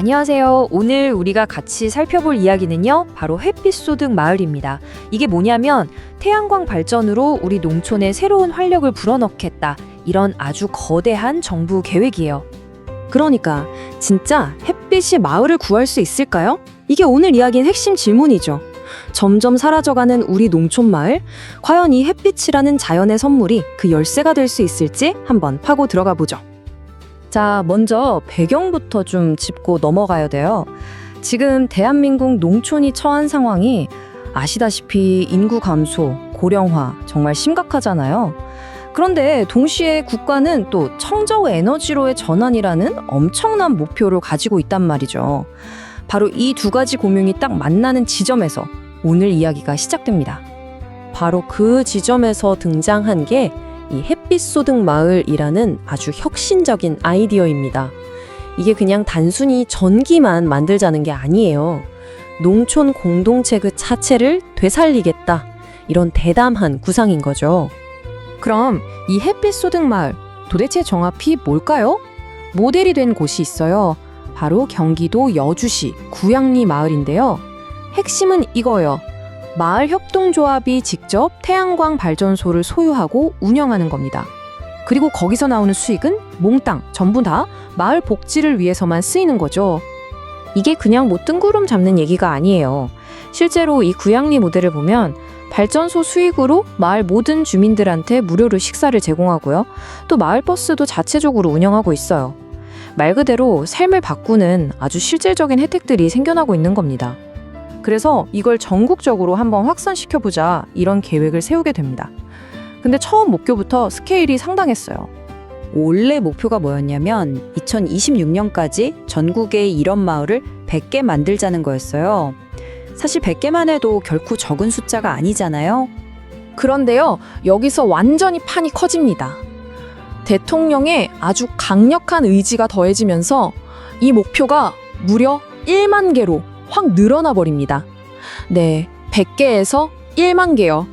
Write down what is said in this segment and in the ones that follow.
안녕하세요. 오늘 우리가 같이 살펴볼 이야기는요, 바로 햇빛 쏟은 마을입니다. 이게 뭐냐면 태양광 발전으로 우리 농촌에 새로운 활력을 불어넣겠다, 이런 아주 거대한 정부 계획이에요. 그러니까 진짜 햇빛이 마을을 구할 수 있을까요? 이게 오늘 이야기의 핵심 질문이죠. 점점 사라져가는 우리 농촌 마을, 과연 이 햇빛이라는 자연의 선물이 그 열쇠가 될 수 있을지 한번 파고 들어가 보죠. 자, 먼저 배경부터 좀 짚고 넘어가야 돼요. 지금 대한민국 농촌이 처한 상황이 아시다시피 인구 감소, 고령화 정말 심각하잖아요. 그런데 동시에 국가는 또 청정 에너지로의 전환이라는 엄청난 목표를 가지고 있단 말이죠. 바로 이 두 가지 고민이 딱 만나는 지점에서 오늘 이야기가 시작됩니다. 바로 그 지점에서 등장한 게 이 햇빛 쏟은 마을이라는 아주 혁신적인 아이디어입니다. 이게 그냥 단순히 전기만 만들자는 게 아니에요. 농촌 공동체 그 자체를 되살리겠다. 이런 대담한 구상인 거죠. 그럼 이 햇빛 쏟은 마을, 도대체 정확히 뭘까요? 모델이 된 곳이 있어요. 바로 경기도 여주시 구양리 마을인데요. 핵심은 이거예요. 마을 협동조합이 직접 태양광 발전소를 소유하고 운영하는 겁니다. 그리고 거기서 나오는 수익은 몽땅 전부 다 마을 복지를 위해서만 쓰이는 거죠. 이게 그냥 뭐 뜬구름 잡는 얘기가 아니에요. 실제로 이 구양리 모델을 보면 발전소 수익으로 마을 모든 주민들한테 무료로 식사를 제공하고요. 또 마을 버스도 자체적으로 운영하고 있어요. 말 그대로 삶을 바꾸는 아주 실질적인 혜택들이 생겨나고 있는 겁니다. 그래서 이걸 전국적으로 한번 확산시켜보자, 이런 계획을 세우게 됩니다. 근데 처음 목표부터 스케일이 상당했어요. 원래 목표가 뭐였냐면 2026년까지 전국에 이런 마을을 100개 만들자는 거였어요. 사실 100개만 해도 결코 적은 숫자가 아니잖아요. 그런데요, 여기서 완전히 판이 커집니다. 대통령의 아주 강력한 의지가 더해지면서 이 목표가 무려 1만 개로 확 늘어나 버립니다. 네, 100개에서 1만 개요.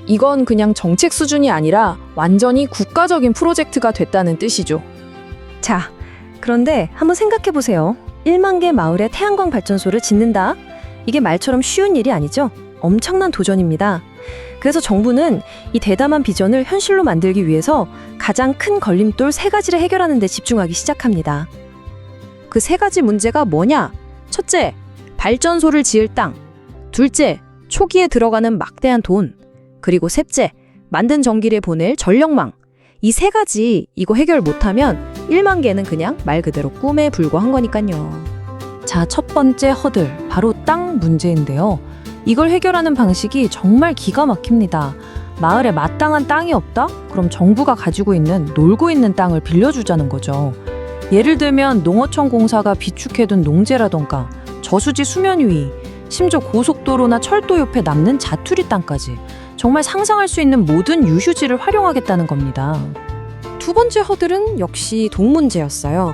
이건 그냥 정책 수준이 아니라 완전히 국가적인 프로젝트가 됐다는 뜻이죠. 자, 그런데 한번 생각해 보세요. 1만 개 마을에 태양광 발전소를 짓는다? 이게 말처럼 쉬운 일이 아니죠? 엄청난 도전입니다. 그래서 정부는 이 대담한 비전을 현실로 만들기 위해서 가장 큰 걸림돌 3가지를 해결하는 데 집중하기 시작합니다. 그 3가지 문제가 뭐냐? 첫째, 발전소를 지을 땅. 둘째, 초기에 들어가는 막대한 돈. 그리고 셋째, 만든 전기를 보낼 전력망. 이 3가지 이거 해결 못하면 1만 개는 그냥 말 그대로 꿈에 불과한 거니까요. 자, 첫 번째 허들, 바로 땅 문제인데요. 이걸 해결하는 방식이 정말 기가 막힙니다. 마을에 마땅한 땅이 없다? 그럼 정부가 가지고 있는 놀고 있는 땅을 빌려주자는 거죠. 예를 들면 농어촌 공사가 비축해둔 농지라던가 저수지 수면 위, 심지어 고속도로나 철도 옆에 남는 자투리 땅까지 정말 상상할 수 있는 모든 유휴지를 활용하겠다는 겁니다. 두 번째 허들은 역시 돈 문제였어요.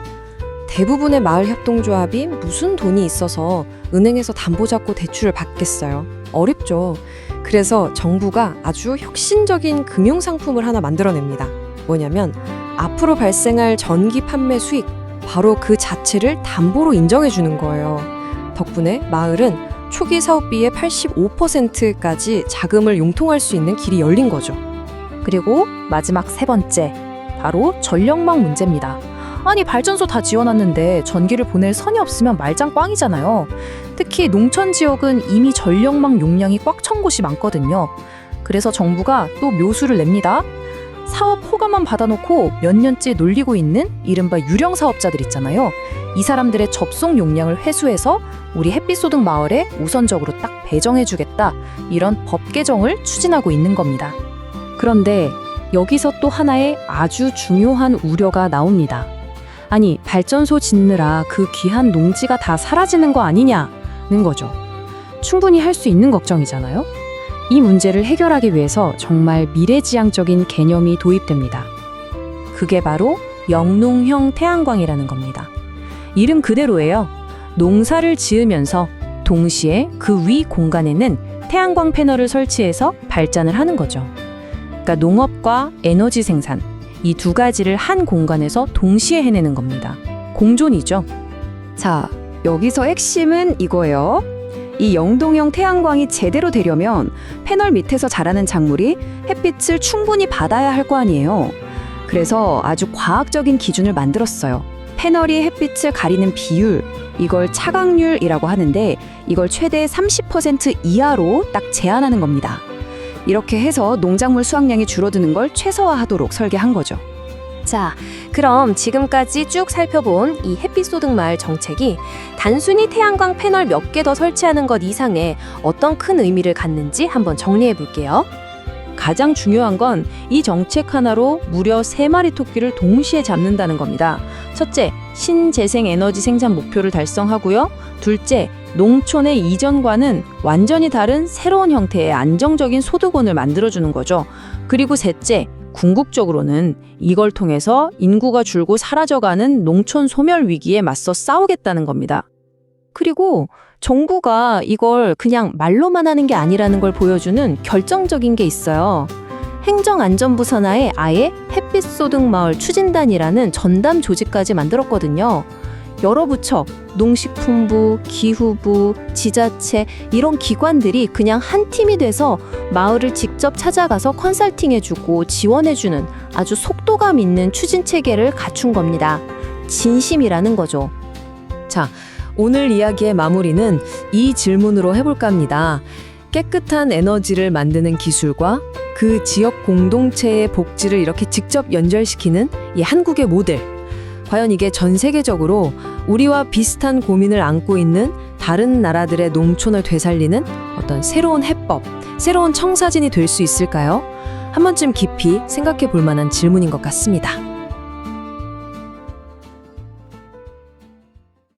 대부분의 마을 협동조합이 무슨 돈이 있어서 은행에서 담보 잡고 대출을 받겠어요. 어렵죠. 그래서 정부가 아주 혁신적인 금융상품을 하나 만들어냅니다. 뭐냐면 앞으로 발생할 전기 판매 수익, 바로 그 자체를 담보로 인정해 주는 거예요. 덕분에 마을은 초기 사업비의 85%까지 자금을 융통할 수 있는 길이 열린 거죠. 그리고 마지막 3번째, 바로 전력망 문제입니다. 아니, 발전소 다 지어놨는데 전기를 보낼 선이 없으면 말짱 꽝이잖아요. 특히 농촌 지역은 이미 전력망 용량이 꽉 찬 곳이 많거든요. 그래서 정부가 또 묘수를 냅니다. 사업 허가만 받아놓고 몇 년째 놀리고 있는 이른바 유령 사업자들 있잖아요. 이 사람들의 접속 용량을 회수해서 우리 햇빛 쏟은 마을에 우선적으로 딱 배정해주겠다, 이런 법 개정을 추진하고 있는 겁니다. 그런데 여기서 또 하나의 아주 중요한 우려가 나옵니다. 아니, 발전소 짓느라 그 귀한 농지가 다 사라지는 거 아니냐는 거죠. 충분히 할 수 있는 걱정이잖아요. 이 문제를 해결하기 위해서 정말 미래지향적인 개념이 도입됩니다. 그게 바로 영농형 태양광이라는 겁니다. 이름 그대로예요. 농사를 지으면서 동시에 그 위 공간에는 태양광 패널을 설치해서 발전을 하는 거죠. 그러니까 농업과 에너지 생산, 이 두 가지를 한 공간에서 동시에 해내는 겁니다. 공존이죠. 자, 여기서 핵심은 이거예요. 이 영동형 태양광이 제대로 되려면 패널 밑에서 자라는 작물이 햇빛을 충분히 받아야 할 거 아니에요. 그래서 아주 과학적인 기준을 만들었어요. 패널이 햇빛을 가리는 비율, 이걸 차광률이라고 하는데 이걸 최대 30% 이하로 딱 제한하는 겁니다. 이렇게 해서 농작물 수확량이 줄어드는 걸 최소화하도록 설계한 거죠. 자, 그럼 지금까지 쭉 살펴본 이 햇빛 소득 마을 정책이 단순히 태양광 패널 몇 개 더 설치하는 것 이상의 어떤 큰 의미를 갖는지 한번 정리해 볼게요. 가장 중요한 건 이 정책 하나로 무려 3마리 토끼를 동시에 잡는다는 겁니다. 첫째, 신재생 에너지 생산 목표를 달성하고요. 둘째, 농촌의 이전과는 완전히 다른 새로운 형태의 안정적인 소득원을 만들어주는 거죠. 그리고 셋째, 궁극적으로는 이걸 통해서 인구가 줄고 사라져가는 농촌 소멸 위기에 맞서 싸우겠다는 겁니다. 그리고 정부가 이걸 그냥 말로만 하는 게 아니라는 걸 보여주는 결정적인 게 있어요. 행정안전부 산하에 아예 햇빛 소득 마을 추진단이라는 전담 조직까지 만들었거든요. 여러 부처, 농식품부, 기후부, 지자체 이런 기관들이 그냥 한 팀이 돼서 마을을 직접 찾아가서 컨설팅해주고 지원해주는 아주 속도감 있는 추진 체계를 갖춘 겁니다. 진심이라는 거죠. 자, 오늘 이야기의 마무리는 이 질문으로 해볼까 합니다. 깨끗한 에너지를 만드는 기술과 그 지역 공동체의 복지를 이렇게 직접 연결시키는 이 한국의 모델. 과연 이게 전 세계적으로 우리와 비슷한 고민을 안고 있는 다른 나라들의 농촌을 되살리는 어떤 새로운 해법, 새로운 청사진이 될 수 있을까요? 한 번쯤 깊이 생각해 볼 만한 질문인 것 같습니다.